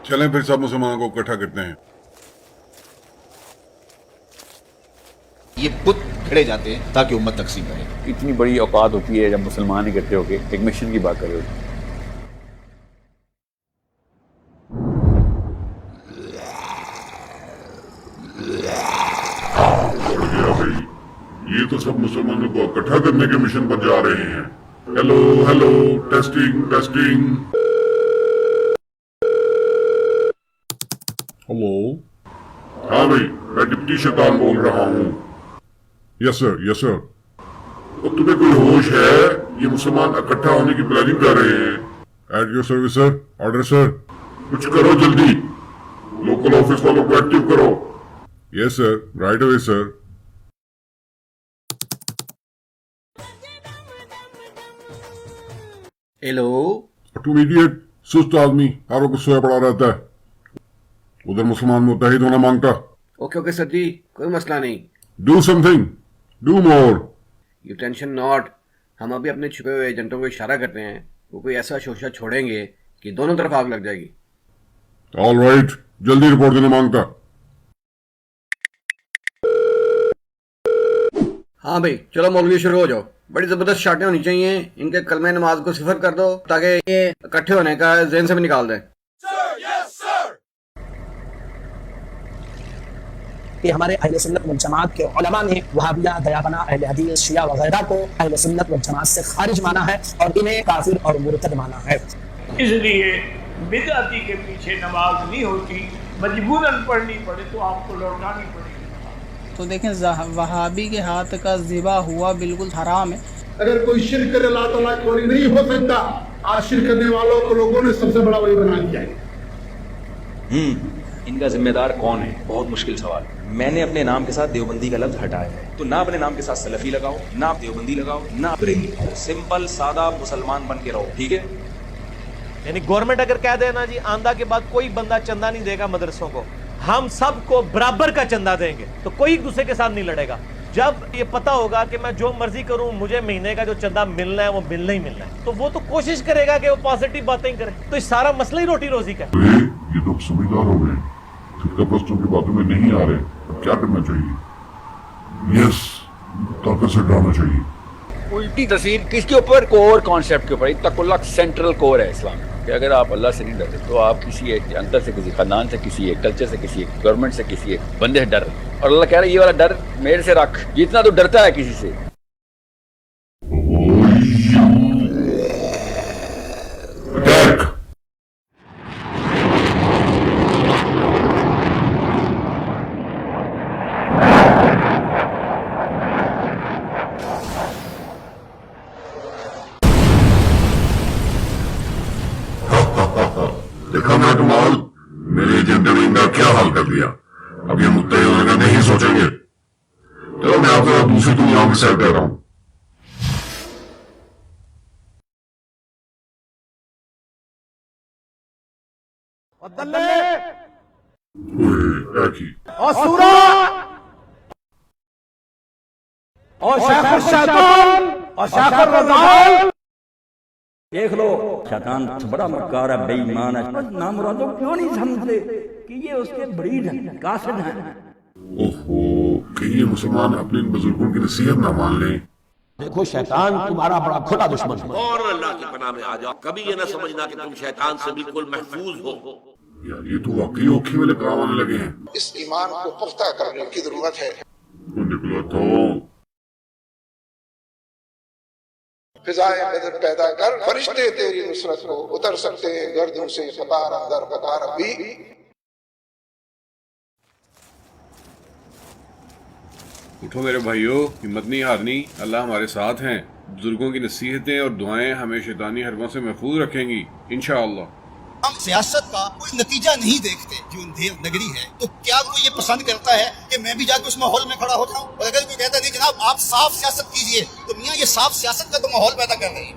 चलें फिर सब मुसलमानों को इकट्ठा करते हैं। ये बुत खड़े जाते हैं ताकि उम्मत तकसीम रहे। इतनी बड़ी औकात होती है जब मुसलमान इकट्ठे होके एक मिशन की बात कर रहे होते हैं। ये तो सब मुसलमानों को इकट्ठा करने के मिशन पर जा रहे हैं। Hello hello, testing testing. Hello, हाँ भाई, मैं डिप्टी शैतान बोल रहा हूँ। Yes sir, yes sir. तो तुम्हें कोई होश है? ये मुसलमान इकट्ठा होने की प्लानिंग कर रहे हैं। At your service sir, order sir. कुछ करो जल्दी, लोकल ऑफिस वालों को एक्टिव करो। Yes sir, right away sir. Hello. तुम इडियट, सुस्त आदमी हर वक्त सोया पड़ा रहता है। उधर मुसलमान मुत्तहिद होना मांगता। ओके ओके सर जी, कोई मसला नहीं। Do something, do more. You tension not. हम अभी अपने छुपे हुए एजेंटों को इशारा करते हैं, वो कोई ऐसा शोशा छोड़ेंगे कि दोनों तरफ आग लग जाएगी। ऑल राइट, जल्दी रिपोर्ट देना मांगता। हाँ भाई चलो मौलवी शुरू हो जाओ। बड़ी जबरदस्त शाटें होनी चाहिए, इनके कलमे नमाज को सिफर कर दो ताकि ये इकट्ठे होने का ज़हन से भी निकाल दें। कि हमारे अहले सुन्नत वल जमात के उलमा ने वहाबिया, दयाबना, अहले हदीस, शिया वगैरह को अहले सुन्नत वल जमात से खारिज माना है और इन्हें काफिर और मुर्तद माना है। इसलिए बिदअती के पीछे नमाज नहीं होती, मजबूरन पढ़नी पड़े तो आपको लौटानी पड़ेगी। तो देखें वहाबी के हाथ का ज़िबा हुआ बिल्कुल हराम है। अगर कोई शिरक करे अल्लाह ताला की वली नहीं हो सकता। आज शिरक करने वालों को लोगों ने सबसे बड़ा वली बना दिया है। इनका जिम्मेदार कौन है? बहुत मुश्किल सवाल। मैंने अपने नाम के साथ देवबंदी का लफ्ज हटाया है, तो ना अपने नाम के साथ सलफी लगाओ, ना आप देवबंदी लगाओ, ना बरेली। सिंपल सादा मुसलमान बन के रहो, ठीक है? यानी गवर्नमेंट अगर कह देना जी आंदा के बाद कोई बंदा चंदा नहीं देगा मदरसों को, हम सबको बराबर का चंदा देंगे, तो कोई एक दूसरे के साथ नहीं लड़ेगा। जब ये पता होगा कि मैं जो मर्जी करूं मुझे महीने का जो चंदा मिलना है वो मिलना ही मिलना है, तो वो तो कोशिश करेगा कि वो पॉजिटिव बातें ही करे। तो इस सारा मसला ही रोटी रोजी का। ये तो समझदार हो गए, फिर परस्तों की बातों में नहीं आ रहे। अब क्या करना चाहिए? यस, ताकत से डालना चाहिए। उल्टी तस्वीर किसके ऊपर? कोर कॉन्सेप्ट के ऊपर। इत्तकुल्लाह सेंट्रल कोर है इस्लाम कि अगर आप अल्लाह से नहीं डरते तो आप किसी एक अंतर से, किसी खानदान से, किसी एक कल्चर से, किसी एक गवर्नमेंट से, किसी एक बंदे से डर रहे। और अल्लाह कह रहा है ये वाला डर मेरे से रख, जितना तो डरता है किसी से। देखा ना कमाल, मेरे एजेंट ने इनका क्या हाल कर दिया। अब ये मुत्तहिद होने का नहीं सोचेंगे। चलो मैं आपको दूसरी दुनिया में सेट कर रहा हूँ। देख लो, शैतान बड़ा मक्कार है, बेईमान है। नामुरादों क्यों नहीं समझते कि ये उसके बरीद हैं, कासिद हैं। ओहो, कहीं ये मुसलमान अपने इन बुजुर्गों की नसीहत ना मान लें। देखो शैतान तुम्हारा बड़ा खुदा दुश्मन है। और अल्लाह की पनाह में आ जाओ। कभी ये ना समझना कि तुम शैतान से बिल्कुल महफूज हो। यार ये तो वाकई औखी वाले काम आने लगे हैं। इस ईमान को पुख्ता करने की जरूरत है। निकला तो फिजाए बदर पैदा कर, फरिश्ते तेरी नुसरत को उतर सकते हैं गर्दों से कतार अंदर कतार भी। उठो मेरे भाइयों, हिम्मत नहीं हारनी। अल्लाह हमारे साथ हैं। बुजुर्गों की नसीहतें और दुआएं हमें शैतानी हरबों से महफूज रखेंगी इंशाअल्लाह। हम सियासत का कोई नतीजा नहीं देखते। जो अंधेर नगरी है, तो क्या कोई ये पसंद करता है कि मैं भी जाकर उस माहौल में खड़ा हो जाऊं? और अगर कोई कहता नहीं जनाब आप साफ सियासत कीजिए, तो मियां ये साफ सियासत का तो माहौल पैदा कर रही है।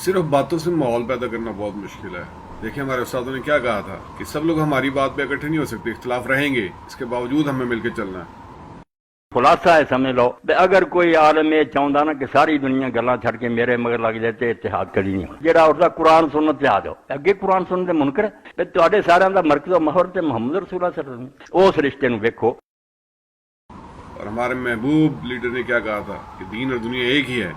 सिर्फ बातों से माहौल पैदा करना बहुत मुश्किल है। देखिए हमारे उस्तादों ने क्या कहा था कि सब लोग हमारी बात पे इकट्ठे नहीं हो सकते, इख्तिलाफ रहेंगे, इसके बावजूद हमें मिलकर चलना है। खुलासा है समझ लो ते अगर कोई आलम ये चाहता ना कि सारी दुनिया गल्लां छड़ के मेरे मगर लग जाए ते इत्तेहाद कदी नहीं होना जेड़ा उसदा कुरान सुन्नत ते आ जाओ अगे कुरान सुन्नत दे मुनकर ते तुहाडे सारियां दा मरकज़ महवर ते मुहम्मद रसूलुल्लाह सल्लल्लाहु अलैहि वसल्लम उस रिश्ते नु देखो। और हमारे महबूब लीडर ने क्या कहा था कि दीन और दुनिया एक ही है।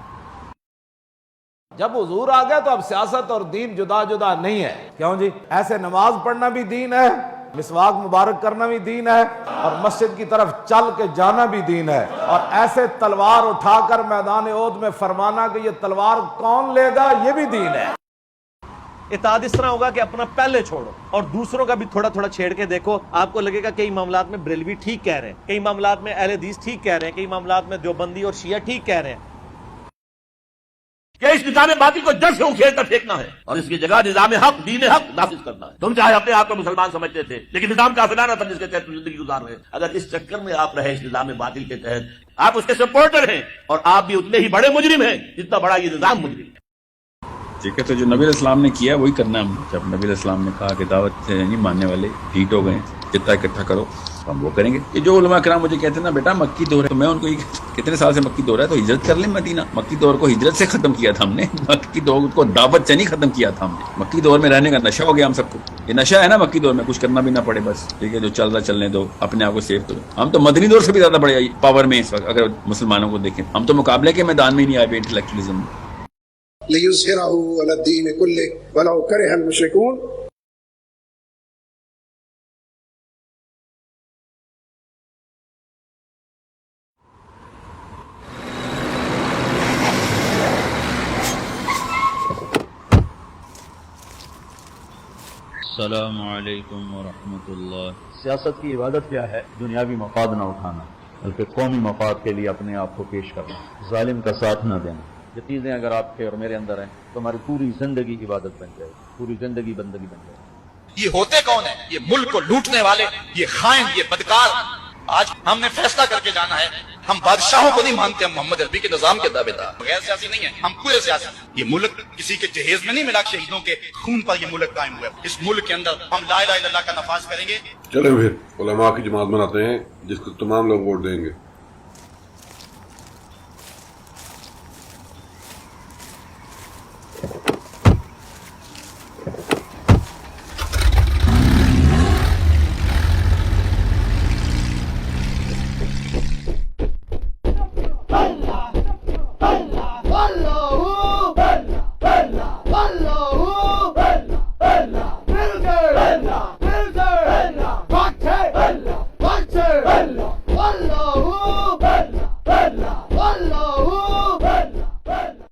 जब हुजूर आ गया तो अब सियासत और दीन जुदा जुदा नहीं है। क्यों जी? ऐसे नमाज पढ़ना भी दीन है, मिसवाक मुबारक करना भी दीन है, और मस्जिद की तरफ चल के जाना भी दीन है, और ऐसे तलवार उठाकर मैदान ओद में फरमाना कि ये तलवार कौन लेगा ये भी दीन है। इताद इस तरह होगा कि अपना पहले छोड़ो और दूसरों का भी थोड़ा थोड़ा छेड़ के देखो, आपको लगेगा कई मामलात में बरेलवी ठीक कह रहे हैं, कई मामलात में अहले हदीस ठीक कह रहे हैं, कई मामलात में देवबंदी और शिया ठीक कह रहे हैं। कि इस निजाम बातिल को जड़ से उखेड़ कर फेंकना है और इसकी जगह निजाम हक दीन हक नाफिज करना है। तुम चाहे अपने आप को मुसलमान समझते थे लेकिन निजाम काफिराना था जिसके तहत जिंदगी गुजार रहे। अगर इस चक्कर में आप रहे इस निजाम बातिल के तहत, आप उसके सपोर्टर हैं और आप भी उतने ही बड़े मुजरिम हैं जितना बड़ा ये निजाम मुजरिम है। ठीक है, तो जो नबी इस्लाम ने किया वही करना है हमने। जब नबी इस्लाम ने कहा कि दावत नहीं मानने वाले हीट हो गए, जितना इकट्ठा करो हम वो करेंगे। ये जो उलमा किराम मुझे कहते हैं ना बेटा मक्की दौर है, तो मैं उनको कितने साल से मक्की दौर है तो हिजरत कर ले मदीना। मक्की दौर को हिजरत से खत्म किया था हमने, मक्की दौर को दावत से नहीं खत्म किया था हमने। मक्की दौर में रहने का नशा हो गया हम सबको, ये नशा है ना मक्की दौर में, कुछ करना भी ना पड़े बस, ठीक है, जो चल रहा चलने दो, अपने आप को सेफ करो। हम तो मदनी दौर से भी ज्यादा बड़े पावर में इस वक्त अगर मुसलमानों को देखें, हम तो मुकाबले के मैदान में ही नहीं आए इंटेलेक्चुअलिज्म में। लियुज़हिरहु अला दीन कुल्लिहि वलौ करिहल मुशरिकून। अस्सलामु अलैकुम वरहमतुल्लाह। सियासत की इबादत क्या है? दुनियावी मफाद ना उठाना बल्कि कौमी मफाद के लिए अपने आप को पेश करना, जालिम का साथ ना देना। ये चीज़ें अगर आपके और मेरे अंदर हैं तो हमारी पूरी जिंदगी इबादत बन जाएगी, पूरी जिंदगी बंदगी बन जाएगी। ये होते कौन है? ये मुल्क को लूटने वाले, ये खाइन, ये बदकार। आज हमने फैसला करके जाना है, हम बादशाहों को नहीं मानते, हम मोहम्मद अरबी के निजाम के दावेदार। गैर सियासी नहीं है, हम पूरे सियासी। ये मुल्क किसी के जहेज में नहीं मिला, शहीदों के खून पर ये मुल्क कायम हुआ है। इस मुल्क के अंदर हम ला इलाहा इल्लल्लाह का नफाज करेंगे। चलो फिर उलमा की जमात बनाते हैं जिसको तमाम लोग वोट देंगे।